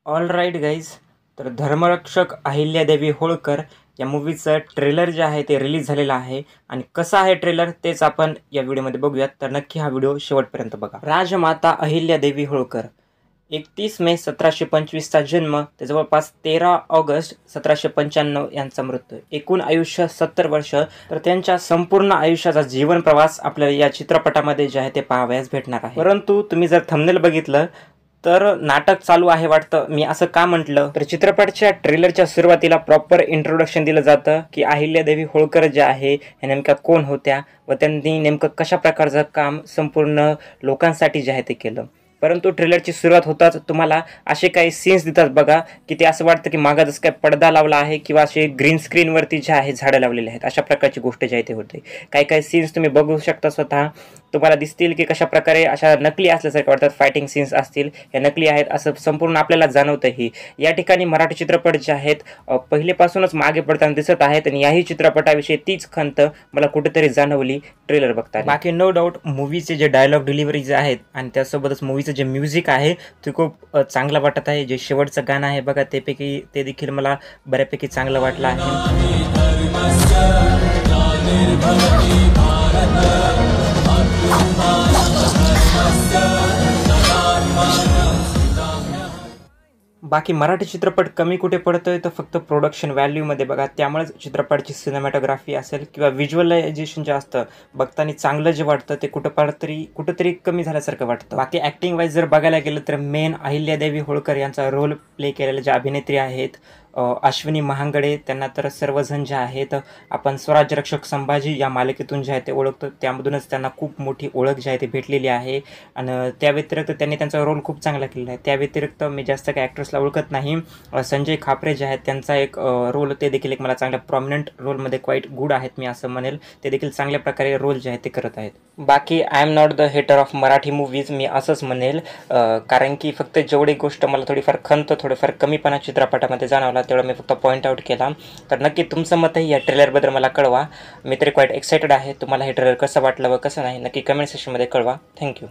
All right guys. तर धर्मरक्षक अहिल्यादेवी होळकर या मूवीचं trailer जे आहे ते रिलीज झालेलं आहे आणि कसं आहे ट्रेलर तेच आपण या व्हिडिओमध्ये बघूयात. तर नक्की हा व्हिडिओ शेवटपर्यंत बघा. राजमाता अहिल्यादेवी होळकर 31 मे 1725चा जन्म ते जवळपास 13 ऑगस्ट 1795 यांचा मृत्यू. एकूण आयुष्य 70 वर्ष. तर त्यांच्या संपूर्ण आयुष्याचा जीवन प्रवास आपल्याला या चित्रपटामध्ये जे आहे ते पाहावयास भेटणार आहे. परंतु तुम्ही जर थंबनेल बघितलं तर नाटक चालू आहे वाटतं. मी असं का म्हटलं तर चित्रपटाच्या ट्रेलरच्या सुरुवातीला प्रॉपर इंट्रोडक्शन दिलं जातं की अहिल्यादेवी होळकर ज्या आहे ह्या नेमक्या कोण होत्या व त्यांनी नेमकं कशा प्रकारचं काम संपूर्ण लोकांसाठी जे आहे ते केलं. परंतु ट्रेलरची सुरुवात होताच तुम्हाला असे काही सीन्स देतात बघा की ते असं वाटतं की मागं जसं काय पडदा लावला आहे किंवा असे ग्रीन स्क्रीनवरती जे आहे झाडं लावलेले आहेत. अशा प्रकारची गोष्ट जी आहे ते होते. काही सीन्स तुम्ही बघू शकता स्वतः. तुम्हाला दिसतील की कशा प्रकारे अशा नकली असल्यासारखं वाटतात. फायटिंग सीन्स असतील हे नकली आहेत असं संपूर्ण आपल्याला जाणवतंही. या ठिकाणी मराठी चित्रपट जे आहेत पहिलेपासूनच मागे पडताना दिसत आहेत आणि याही चित्रपटाविषयी तीच खंत मला कुठेतरी जाणवली ट्रेलर बघताना. बाकी नो डाऊट मूवीचे जे डायलॉग डिलिव्हरी जे आहेत आणि त्यासोबतच मूवीचं जे म्युझिक आहे ते खूप चांगलं वाटत आहे. जे शेवटचं गाणं आहे बघा ते देखील मला बऱ्यापैकी चांगलं वाटलं आहे. बाकी मराठी चित्रपट कमी कुठे पडतोय तर फक्त प्रोडक्शन व्हॅल्यूमध्ये बघा. त्यामुळेच चित्रपटाची सिनेमॅटोग्राफी असेल किंवा व्हिज्युअलायझेशन जे असतं बघताना चांगलं जे वाटतं ते कुठंतरी कमी झाल्यासारखं वाटतं. बाकी ॲक्टिंग वाईज जर बघायला गेलं तर मेन अहिल्यादेवी होळकर यांचा रोल प्ले केलेल्या ज्या अभिनेत्री आहेत अश्विनी महांगडे, त्यांना तर सर्वजण जे आहेत आपण स्वराज्यरक्षक संभाजी या मालिकेतून जे आहे ते ओळखतो. त्यामधूनच त्यांना खूप मोठी ओळख जी आहे ती भेटलेली आहे आणि त्या व्यतिरिक्त त्यांनी त्यांचा रोल खूप चांगला केलेला आहे. त्या व्यतिरिक्त मी जास्त काही ॲक्टर्सला ओळखत नाही. संजय खापरे जे आहेत त्यांचा एक रोल ते देखील एक मला चांगल्या प्रॉमिनंट रोलमध्ये क्वाईट गुड आहेत मी असं म्हणेल. ते देखील चांगल्या प्रकारे रोल जे आहे ते करत आहेत. बाकी आय एम नॉट द हेटर ऑफ मराठी मूवीज मी असंच म्हणेल. कारण की फक्त जेवढी गोष्ट मला थोडीफार खंत थोडीफार कमीपणा चित्रपटामध्ये जाणवला तेवढं मी फक्त पॉईंट आउट केला. तर नक्की तुमचं मतही या ट्रेलरबद्दल मला कळवा. मी तरी क्वाईट एक्सायटेड आहे. तुम्हाला हे ट्रेलर कसं वाटलं व कसं नाही नक्की कमेंट सेक्शनमध्ये कळवा. थँक्यू.